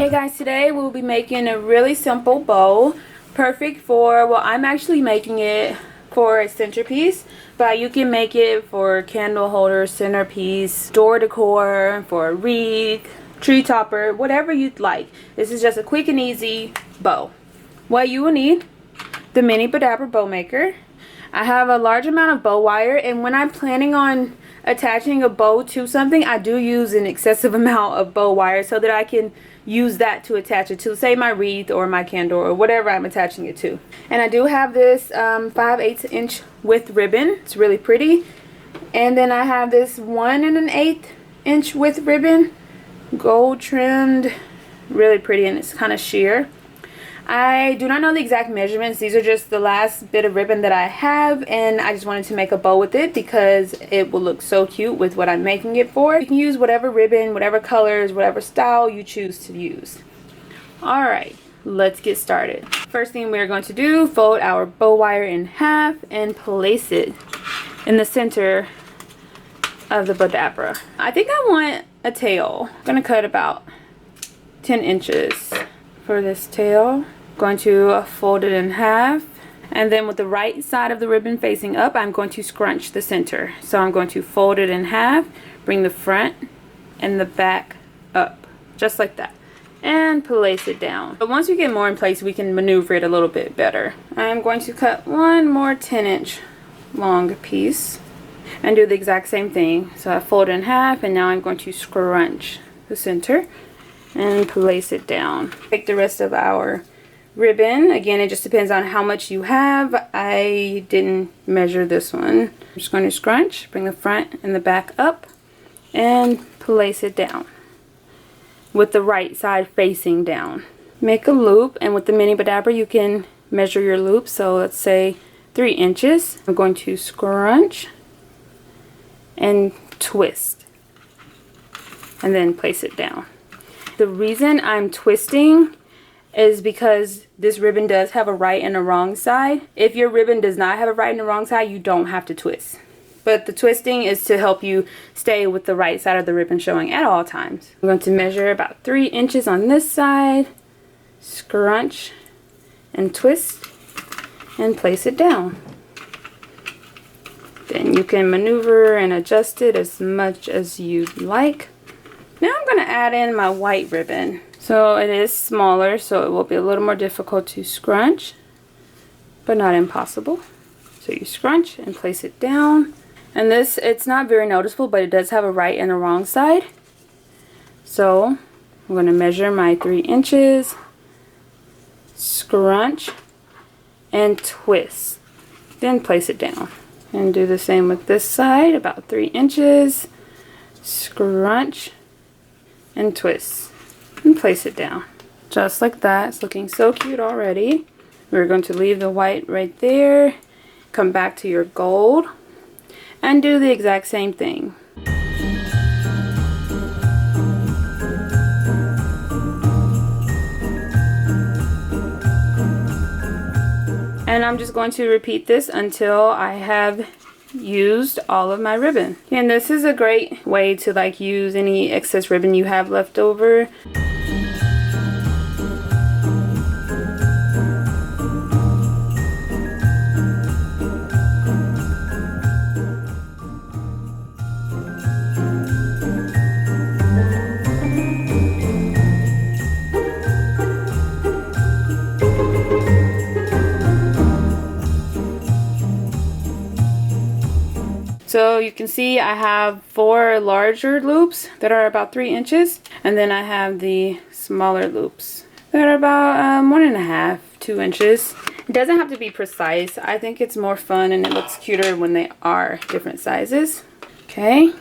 Hey guys, today we'll be making a really simple bow, perfect for, well, I'm actually making it for a centerpiece, but you can make it for candle holder, centerpiece, door decor, for a wreath, tree topper, whatever you'd like. This is just a quick and easy bow. What you will need: the mini Badabra bow maker. I have a large amount of bow wire, and when I'm planning on attaching a bow to something, I do use an excessive amount of bow wire so that I can use that to attach it to, say, my wreath or my candle or whatever I'm attaching it to. And I do have this 5/8 inch width ribbon. It's really pretty. And then I have this 1 1/8 inch width ribbon, gold trimmed, really pretty, and it's kind of sheer. I do not know the exact measurements. These are just the last bit of ribbon that I have, and I just wanted to make a bow with it because it will look so cute with what I'm making it for. You can use whatever ribbon, whatever colors, whatever style you choose to use. Alright, let's get started. First thing we're going to do, fold our bow wire in half and place it in the center of the Badabra. I think I want a tail. I'm going to cut about 10 inches for this tail. Going to fold it in half, and then with the right side of the ribbon facing up, I'm going to scrunch the center. So I'm going to fold it in half, bring the front and the back up just like that, and place it down. But once we get more in place, we can maneuver it a little bit better. I'm going to cut one more 10-inch long piece and do the exact same thing. So I fold it in half, and now I'm going to scrunch the center and place it down. Take the rest of our ribbon. Again, it just depends on how much you have. I didn't measure this one. I'm just going to scrunch, bring the front and the back up, and place it down with the right side facing down. Make a loop, and with the mini Badabra you can measure your loop. So let's say 3 inches. I'm going to scrunch and twist and then place it down. The reason I'm twisting is because this ribbon does have a right and a wrong side. If your ribbon does not have a right and a wrong side, you don't have to twist. But the twisting is to help you stay with the right side of the ribbon showing at all times. I'm going to measure about 3 inches on this side, scrunch and twist, and place it down. Then you can maneuver and adjust it as much as you'd like. Now I'm going to add in my white ribbon. So it is smaller, so it will be a little more difficult to scrunch, but not impossible. So you scrunch and place it down. And this, it's not very noticeable, but it does have a right and a wrong side. So I'm going to measure my 3 inches, scrunch, and twist. Then place it down. And do the same with this side, about 3 inches, scrunch, and twist, and place it down just like that. It's looking so cute already. We're going to leave the white right there, come back to your gold, and do the exact same thing. And I'm just going to repeat this until I have used all of my ribbon. And this is a great way to use any excess ribbon you have left over. So you can see I have 4 larger loops that are about 3 inches, and then I have the smaller loops that are about 1.5, 2 inches. It doesn't have to be precise. I think it's more fun and it looks cuter when they are different sizes. Okay,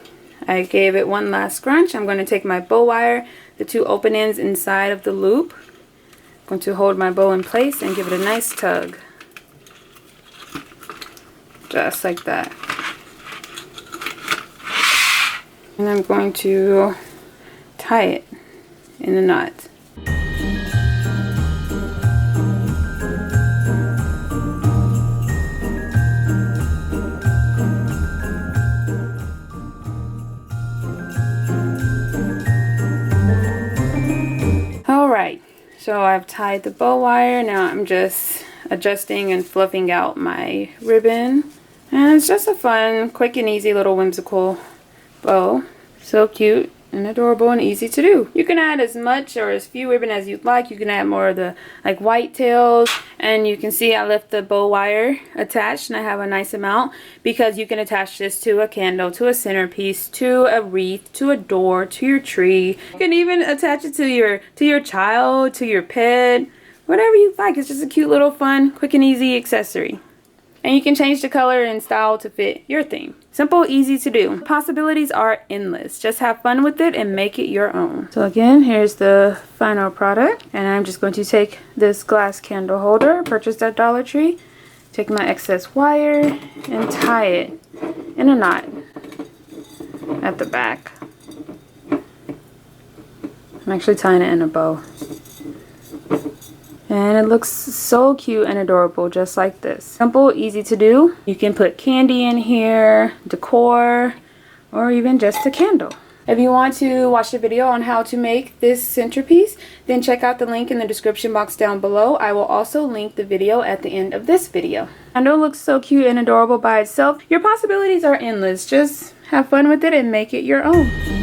I gave it one last scrunch. I'm going to take my bow wire, the 2 open ends inside of the loop. I'm going to hold my bow in place and give it a nice tug. Just like that. And I'm going to tie it in a knot. So I've tied the bow wire. Now I'm just adjusting and fluffing out my ribbon. And it's just a fun, quick and easy little whimsical bow. So cute and adorable and easy to do. You can add as much or as few ribbon as you'd like. You can add more of the like white tails, and you can see I left the bow wire attached and I have a nice amount because you can attach this to a candle, to a centerpiece, to a wreath, to a door, to your tree. You can even attach it to your child, to your pet, whatever you like. It's just a cute little fun, quick and easy accessory. And you can change the color and style to fit your theme. Simple, easy to do. Possibilities are endless. Just have fun with it and make it your own. So again, here's the final product. And I'm just going to take this glass candle holder, purchased at Dollar Tree, take my excess wire and tie it in a knot at the back. I'm actually tying it in a bow. And it looks so cute and adorable, just like this. Simple, easy to do. You can put candy in here, decor, or even just a candle. If you want to watch the video on how to make this centerpiece, then check out the link in the description box down below. I will also link the video at the end of this video. I know it looks so cute and adorable by itself. Your possibilities are endless. Just have fun with it and make it your own.